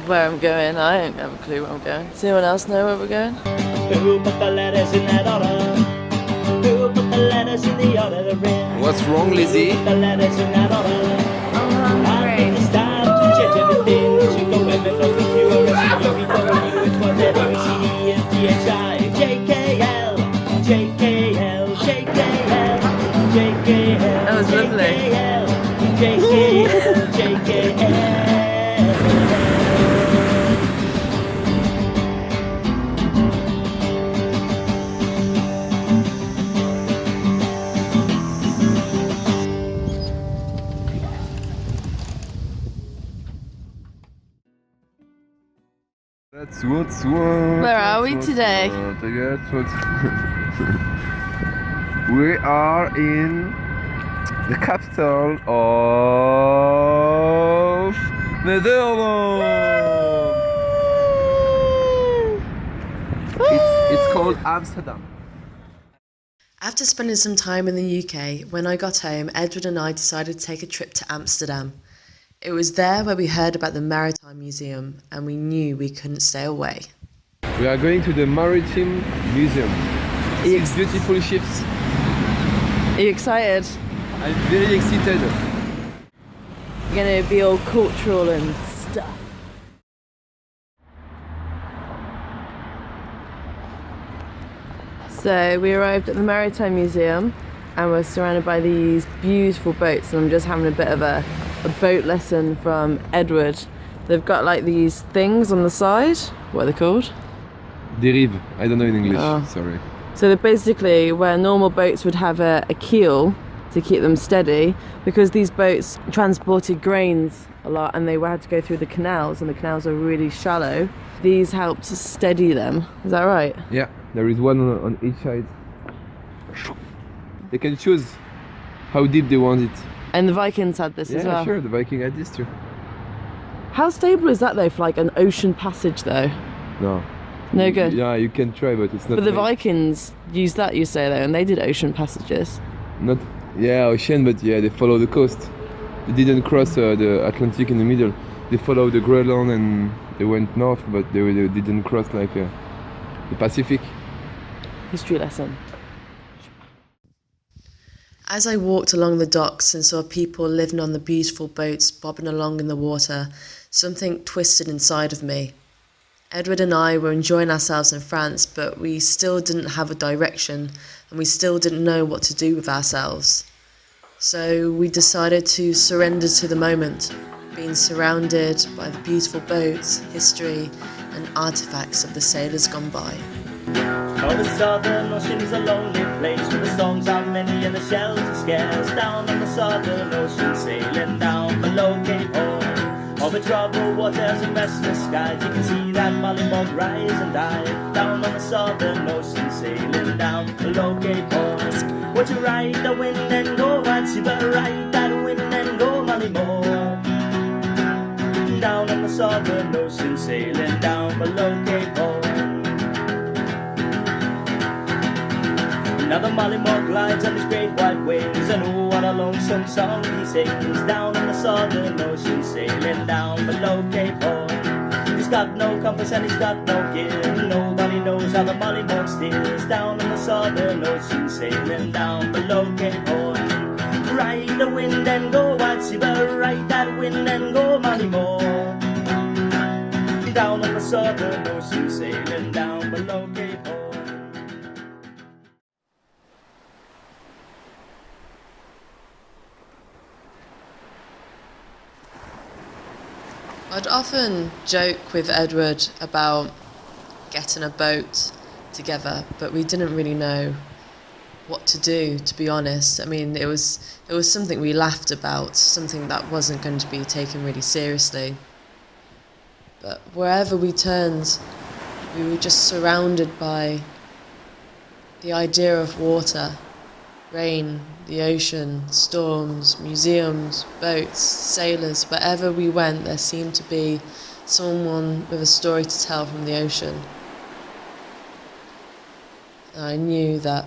where I'm going. I don't have a clue where I'm going. Does anyone else know where we're going? Who put the letters in that order? Who put the letters in the order they're in? What's wrong, Lizzie? Who put the letters in that order? I'm I think it's time to change everything. You go and look if you are a senorita. You with what letter is C-E-N-T-H-I. J-K-L, J-K-L, J-K-L, J-K-L. That was lovely. J-K-L, J-K-L. Where are we today? We are in the capital of Netherlands. It's called Amsterdam. After spending some time in the UK, when I got home, Edward and I decided to take a trip to Amsterdam. It was there where we heard about the Maritime Museum and we knew we couldn't stay away. We are going to the Maritime Museum. 6 beautiful ships. Are you excited? I'm very excited. You're going to be all cultural and stuff. So we arrived at the Maritime Museum and we're surrounded by these beautiful boats, and I'm just having a bit of a boat lesson from Edward. They've got like these things on the side. What are they called? Derive. I don't know in English, Oh. sorry. So they're basically where normal boats would have a keel to keep them steady, because these boats transported grains a lot and they had to go through the canals, and the canals are really shallow. These helped steady them. Is that right? Yeah, there is one on each side. They can choose how deep they want it. And the Vikings had this as well. Yeah, sure, the Viking had this too. How stable is that though for like an ocean passage though? No. No good. Yeah, you can try, but it's not. But the like- Vikings used that, you say, though, and they did ocean passages. Not, yeah, ocean, but yeah, they follow the coast. They didn't cross the Atlantic in the middle. They followed the Greenland and they went north, but they didn't cross like the Pacific. History lesson. As I walked along the docks and saw people living on the beautiful boats bobbing along in the water, something twisted inside of me. Edward and I were enjoying ourselves in France, but we still didn't have a direction and we still didn't know what to do with ourselves. So we decided to surrender to the moment, being surrounded by the beautiful boats, history and artifacts of the sailors gone by. Oh, the Southern Ocean is a lonely place where the songs are many and the shells are scarce. Down on the Southern Ocean, sailing down below Cape Horn. Over troubled waters and restless skies, you can see that mollymog rise and dive. Down on the Southern Ocean, sailing down below Cape Horn. Would you ride the wind and go, I'd see but ride that wind and go, mollymog. Down on the Southern Ocean, sailing down below Cape Horn. Now the mollymog glides on his great white wings, and oh, what a lonesome song he sings. Down on the Southern Ocean, sailing down below Cape Horn. He's got no compass and he's got no gear. Nobody knows how the mollymog steers. Down on the Southern Ocean, sailing down below Cape Horn. Ride the wind and go, I'd see, but ride that wind and go, mollymog. Down on the Southern Ocean, sailing down below Cape Horn. I'd often joke with Edward about getting a boat together, but we didn't really know what to do, to be honest. I mean, it was something we laughed about, something that wasn't going to be taken really seriously. But wherever we turned, we were just surrounded by the idea of water, rain, the ocean, storms, museums, boats, sailors. Wherever we went, there seemed to be someone with a story to tell from the ocean. And I knew that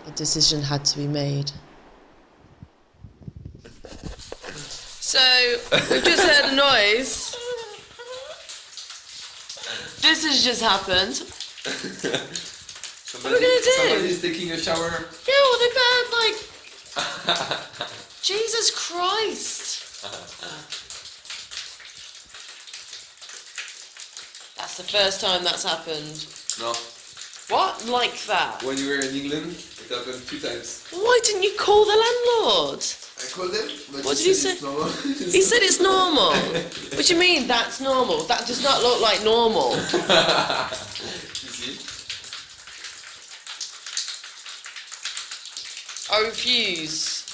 a decision had to be made. So, we've just heard a noise. This has just happened. What are we gonna do? Somebody's taking a shower. Yeah, well, they better, like... Jesus Christ. That's the first time that's happened. No. What? Like that? When you were in England, it happened 2 times. Why didn't you call the landlord? I called him, but What did he say? it's normal. He said it's normal. What do you mean that's normal? That does not look like normal. You see? I refuse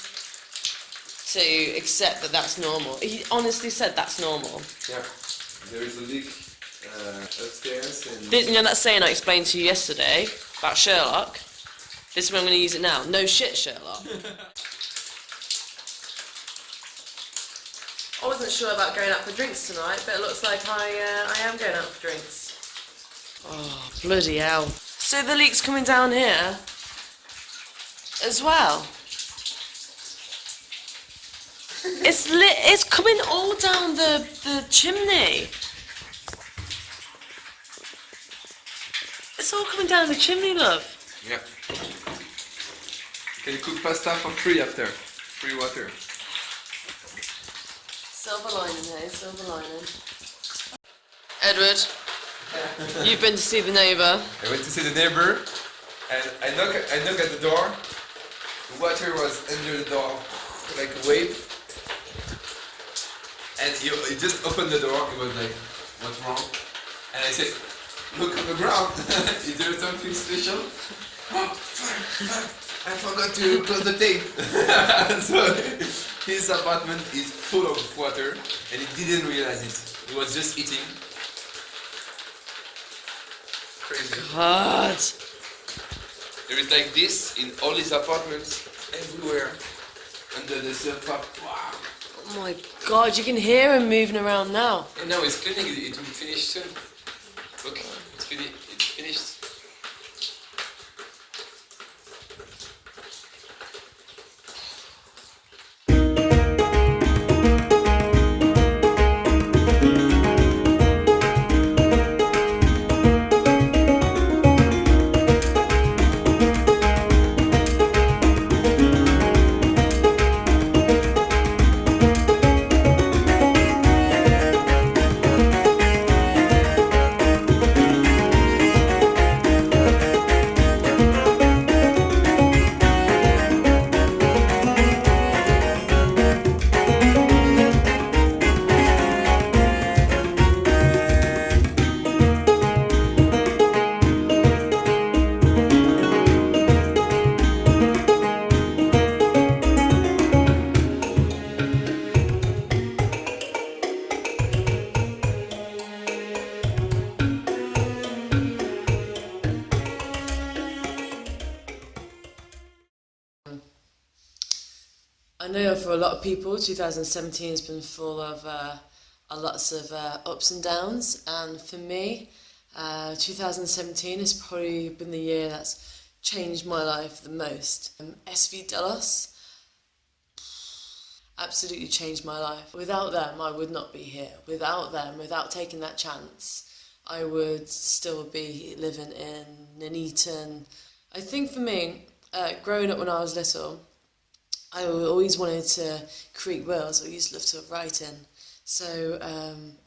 to accept that that's normal. He honestly said that's normal. Yeah. There is a leak upstairs and... You know that saying I explained to you yesterday about Sherlock? This is when I'm going to use it now. No shit, Sherlock. I wasn't sure about going out for drinks tonight, but it looks like I am going out for drinks. Oh, bloody hell. So the leak's coming down here as well. It's coming all down the chimney. It's all coming down the chimney, love. Yeah. You can cook pasta for free after. Free water. Silver lining, hey? Silver lining. Edward, you've been to see the neighbour. I went to see the neighbor and I knock at the door. The water was under the door like a wave. And he just opened the door. He was like, what's wrong? And I said, look on the ground. Is there something special? Oh, fuck, I forgot to close the tape. So his apartment is full of water and he didn't realize it. He was just eating. Crazy. God. There is like this in all his apartments, everywhere, under the sofa. Wow. Oh my God, you can hear him moving around now. And now it's cleaning, it will finish soon. Look, it's finished. I know for a lot of people, 2017 has been full of lots of ups and downs, and for me, 2017 has probably been the year that's changed my life the most. SV Delos absolutely changed my life. Without them, I would not be here. Without them, without taking that chance, I would still be living in Nuneaton. I think for me, growing up when I was little, I always wanted to create worlds. I used to love to write in. So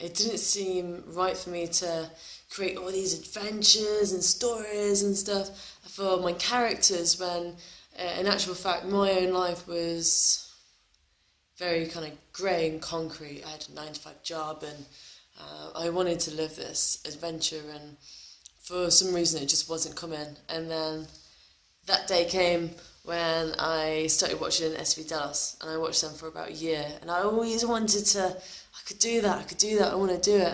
it didn't seem right for me to create all these adventures and stories and stuff for my characters when, in actual fact, my own life was very kind of grey and concrete. I had a 9-to-5 job and I wanted to live this adventure, and for some reason it just wasn't coming. And then that day came when I started watching SV Delos, and I watched them for about a year, and I always wanted to, I could do that, I want to do it,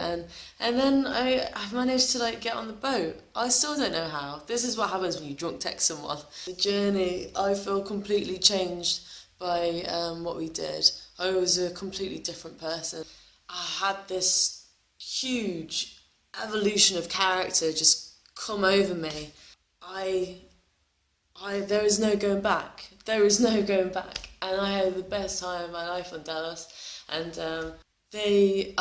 and then I've managed to like get on the boat. I still don't know how. This is what happens when you drunk text someone. The journey, I feel completely changed by what we did. I was a completely different person. I had this huge evolution of character just come over me. There is no going back. There is no going back. And I had the best time of my life on Delos. And they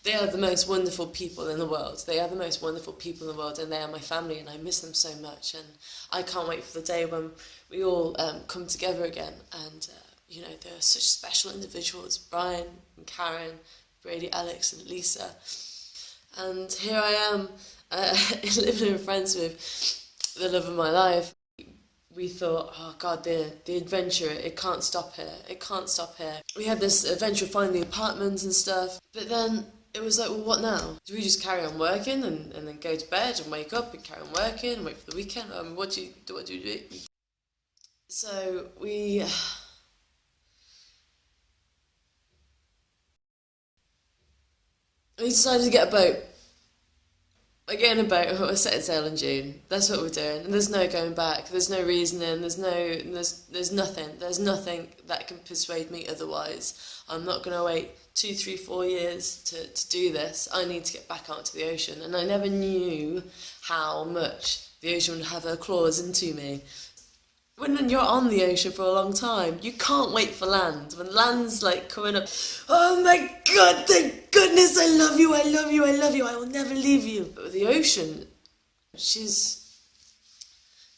They are the most wonderful people in the world. They are the most wonderful people in the world, and they are my family, and I miss them so much. And I can't wait for the day when we all come together again. And you know, they're such special individuals: Brian and Karen, Brady, Alex, and Lisa. And here I am, living with friends with the love of my life. We thought, oh God, the adventure, it can't stop here. It can't stop here. We had this adventure of finding the apartments and stuff. But then it was like, well, what now? Do we just carry on working and then go to bed and wake up and carry on working and wait for the weekend? What do you do? So we decided to get a boat. We're getting a boat, we're setting sail in June. That's what we're doing. And there's no going back. There's no reasoning. There's nothing. There's nothing that can persuade me otherwise. I'm not going to wait 2, 3, 4 years to do this. I need to get back out to the ocean. And I never knew how much the ocean would have her claws into me. When you're on the ocean for a long time, you can't wait for land. When land's like coming up, oh my God, thank goodness, I love you, I love you, I love you, I will never leave you. But with the ocean, she's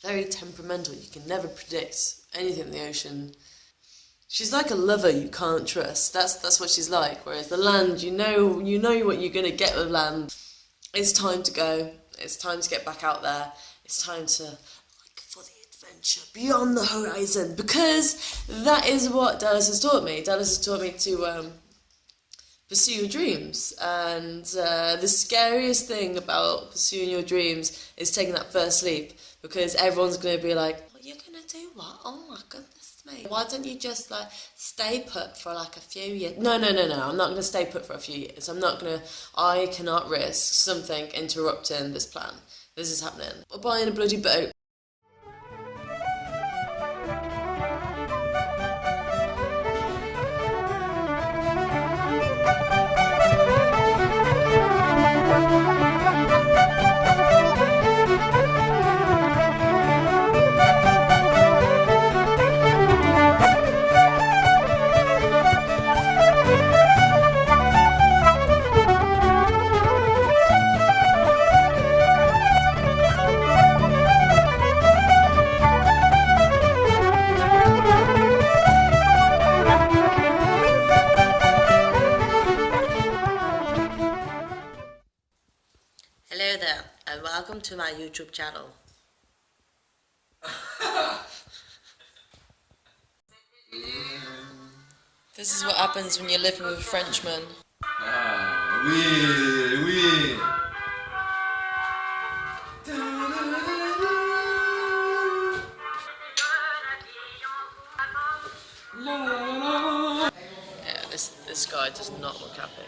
very temperamental. You can never predict anything in the ocean. She's like a lover you can't trust. That's what she's like. Whereas the land, you know what you're gonna get with land. It's time to go. It's time to get back out there. It's time to beyond the horizon, because that is what Dallas has taught me. Dallas has taught me to pursue your dreams, and the scariest thing about pursuing your dreams is taking that first leap, because everyone's going to be like, what are you going to do? What? Oh my goodness me. Why don't you just like stay put for like a few years? No, I'm not going to stay put for a few years. I cannot risk something interrupting this plan. This is happening. We're buying a bloody boat. Hello there, and welcome to my YouTube channel. This is what happens when you're living with a Frenchman. Ah, oui, oui. Yeah, this guy does not look happy.